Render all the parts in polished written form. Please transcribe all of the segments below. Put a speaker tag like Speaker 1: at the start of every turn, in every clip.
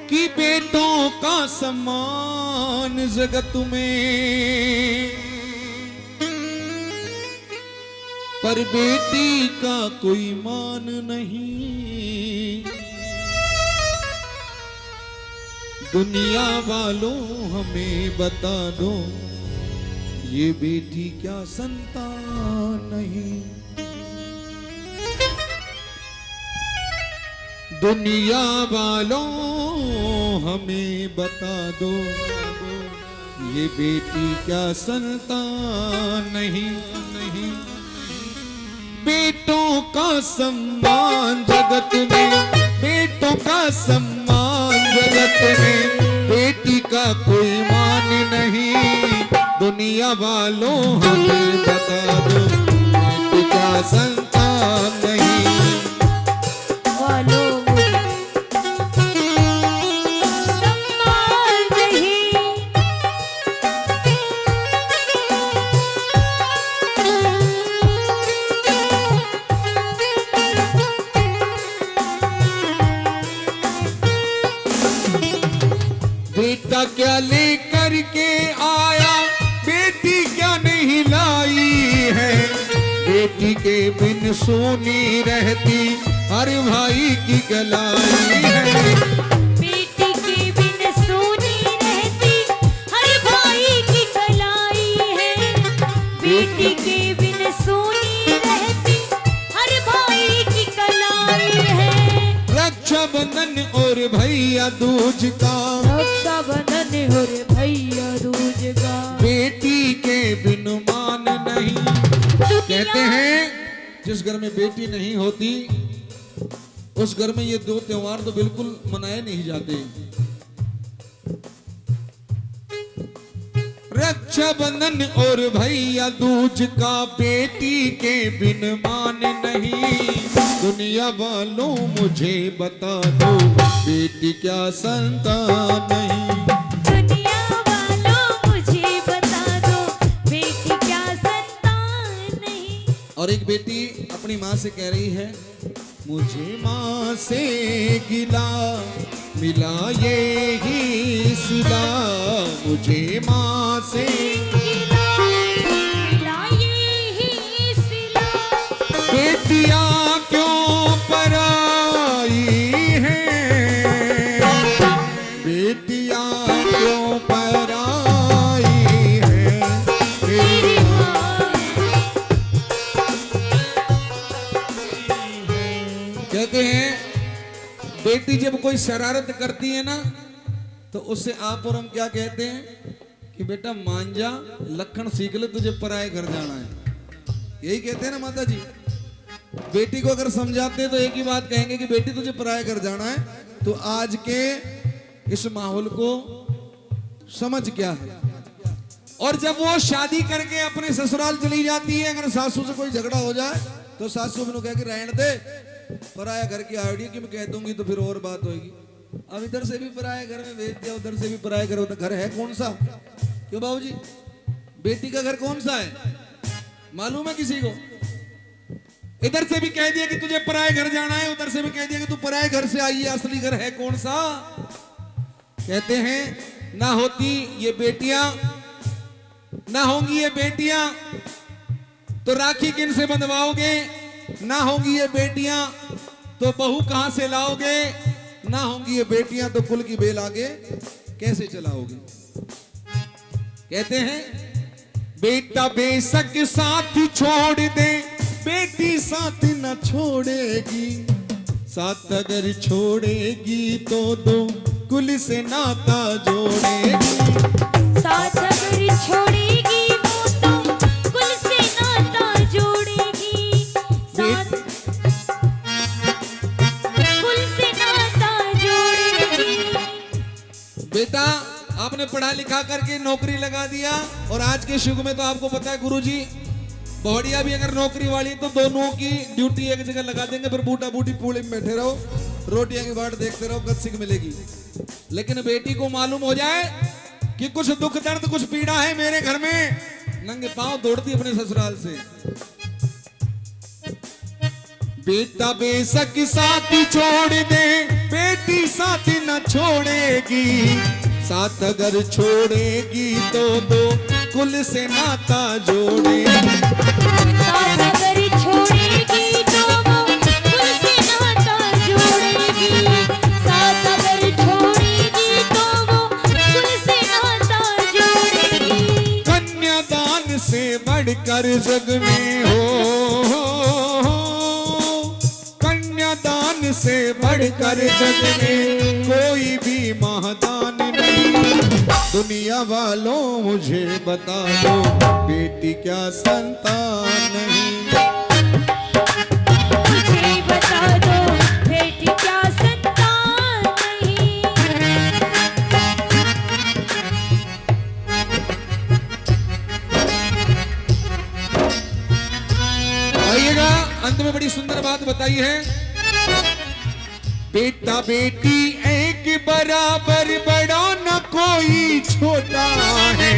Speaker 1: कि बेटों का सम्मान जगत में, पर बेटी का कोई मान नहीं। दुनिया वालों हमें बता दो, ये बेटी क्या संतान नहीं। दुनिया वालों हमें बता दो, ये बेटी क्या संतान नहीं। नहीं बेटों का सम्मान जगत में, बेटों का सम्मान जगत में, बेटी का कोई मान नहीं। दुनिया वालों हमें बता दो, बेटी क्या संतान नहीं। वालों बेटा क्या लेकर के आया, बेटी क्या नहीं लाई है। बेटी के बिन सोनी रहती हर भाई की कलाई है।
Speaker 2: बेटी के बिन सोनी रहती हर भाई की कलाई है। बेटी के बिन सोनी रहती हर भाई की कलाई है।
Speaker 1: रक्षाबंधन और भैया दूज का,
Speaker 2: रक्षाबंधन और भैया दूज का,
Speaker 1: बेटी के बिन मान नहीं। कहते हैं जिस घर में बेटी नहीं होती उस घर में ये दो त्योहार तो बिल्कुल मनाए नहीं जाते। रक्षाबंधन और भैया दूज का, बेटी के बिन मान नहीं। दुनिया वालों मुझे बता दो, बेटी क्या संतान नहीं।
Speaker 2: दुनिया वालों मुझे बता दो, बेटी क्या संतान नहीं।
Speaker 1: और एक बेटी अपनी माँ से कह रही है, मुझे माँ से गिला मिला ये ही सिला। मुझे माँ से
Speaker 2: मिला ये ही सिला।
Speaker 1: बेटियाँ क्यों पराई हैं, बेटियाँ क्यों पराई हैं मेरी माँ। कहते हैं बेटी जब कोई शरारत करती है ना तो उससे आप और हम क्या कहते हैं कि बेटा मान जा, लखन सीख ले, तुझे पराए घर जाना है। यही कहते हैं ना माता जी। बेटी को अगर समझाते हैं तो एक ही बात कहेंगे कि बेटी तुझे पराए घर जाना है। तो आज के इस माहौल को समझ क्या है। और जब वो शादी करके अपने ससुराल चली जाती है, अगर सासू से कोई झगड़ा हो जाए तो सासू अपने कह के रहने दे, पराया घर की आइडिया कि मैं कह दूंगी तो फिर और बात होगी। अब इधर से भी पराया घर में भेज दिया, उधर से भी पराया घर। घर है कौन सा? क्यों बाबूजी, बेटी का घर कौन सा है मालूम है किसी को? इधर से भी कह दिया कि तुझे पराये घर जाना है, उधर से भी कह दिया कि तू पराये घर से आई है। असली घर है कौन सा? कहते हैं ना होती ये बेटियां, ना होंगी ये बेटियां तो राखी किन से बंधवाओगे? ना होंगी ये बेटियां तो बहू कहां से लाओगे? ना होंगी ये बेटियां तो कुल की बेल आगे कैसे चलाओगे? कहते हैं बेटा बेशक साथ छोड़ दे, बेटी साथ न छोड़ेगी। साथ अगर छोड़ेगी तो दो कुल से नाता जोड़ेगी।
Speaker 2: साथ अगर छोड़ेगी वो तो कुल से नाता जोड़ेगी। साथ कुल से नाता जोड़ेगी।
Speaker 1: बेटा आपने पढ़ा लिखा करके नौकरी लगा दिया, और आज के युग में तो आपको पता है गुरुजी, बहुड़िया भी अगर नौकरी वाली तो दोनों की ड्यूटी एक जगह लगा देंगे, फिर बूटा बूटी पूले में बैठे रहो, रोटियां की बाट देखते रहो, कब सिक मिलेगी। लेकिन बेटी को मालूम हो जाए कि कुछ दुख दर्द कुछ पीड़ा है मेरे घर में, नंगे पांव दौड़ती अपने ससुराल से। बेटा बेशक साथ छोड़ दे, बेटी साथ न छोड़ेगी, साथ अगर छोड़ेगी तो दो कुल से नाता जोड़ेगी।
Speaker 2: साथ अगर छोड़ेगी तो वो कुल से नाता जोड़ेगी। साथ अगर छोड़ेगी तो वो कुल से नाता जोड़ेगी।
Speaker 1: कन्यादान से बढ़कर जग में हो, कन्यादान से बढ़कर जग में कोई भी महादान नहीं। दुनिया वालों मुझे बता दो, बेटी क्या संतान नहीं।
Speaker 2: मुझे बता दो बेटी क्या संतान नहीं।
Speaker 1: आइएगा, अंत में बड़ी सुंदर बात बताई है। बेटा बेटी एक बराबर, बड़ा न कोई छोटा है।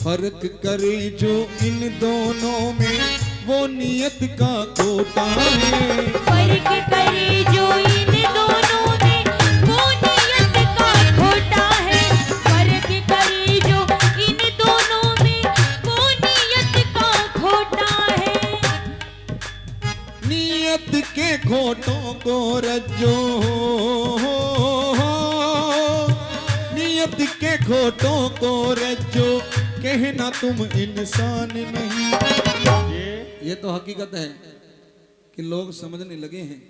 Speaker 1: फर्क करे जो इन दोनों में, वो नियत का खोटा है।
Speaker 2: फर्क करे जो इन दोनों में, वो नियत का खोटा है। फर्क करे जो इन दोनों में, वो नियत का खोटा है।
Speaker 1: नियत के खोटों को रज्जो, नियत के खोटों को रज्जो, कहना तुम इंसान नहीं। ये तो हकीकत है कि लोग समझने लगे हैं।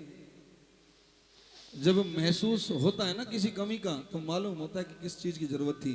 Speaker 1: जब महसूस होता है ना किसी कमी का, तो मालूम होता है कि किस चीज की जरूरत थी।